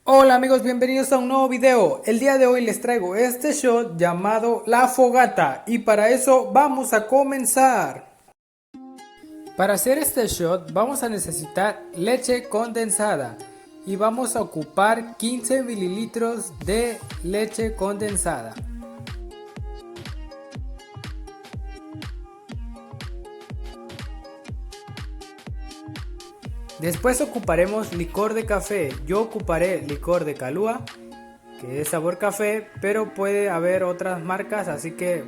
Hola amigos, bienvenidos a un nuevo video. El día de hoy les traigo este shot llamado La Fogata y para eso vamos a comenzar. Para hacer este shot vamos a necesitar leche condensada y vamos a ocupar 15 mililitros de leche condensada. Después ocuparemos licor de café. Yo ocuparé licor de Kahlúa, que es sabor café, pero puede haber otras marcas, así que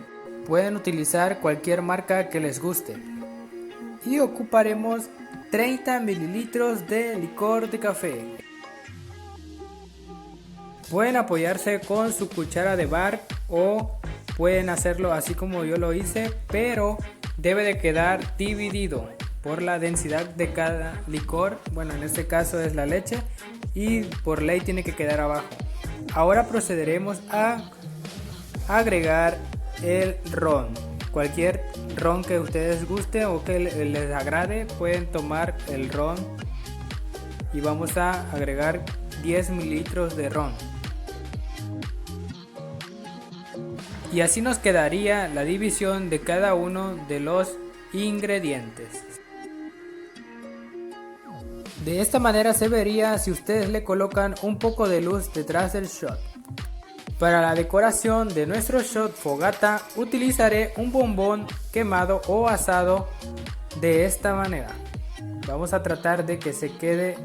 pueden utilizar cualquier marca que les guste. Y ocuparemos 30 mililitros de licor de café. Pueden apoyarse con su cuchara de bar o pueden hacerlo así como yo lo hice, pero debe de quedar dividido por la densidad de cada licor. Bueno, en este caso es la leche y por ley tiene que quedar abajo. Ahora procederemos a agregar el ron. Cualquier ron que ustedes guste o que les agrade, pueden tomar el ron y vamos a agregar 10 mililitros de ron. Y así nos quedaría la división de cada uno de los ingredientes. De esta manera se vería si ustedes le colocan un poco de luz detrás del shot. Para la decoración de nuestro shot fogata utilizaré un bombón quemado o asado de esta manera. Vamos a tratar de que se quede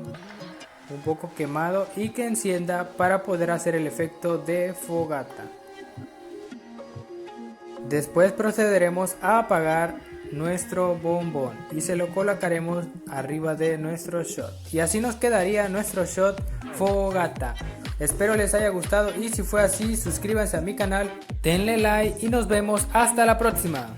un poco quemado y que encienda para poder hacer el efecto de fogata. Después procederemos a apagar nuestro bombón y se lo colocaremos arriba de nuestro shot y así nos quedaría nuestro shot fogata. Espero les haya gustado y si fue así suscríbanse a mi canal, denle like y nos vemos hasta la próxima.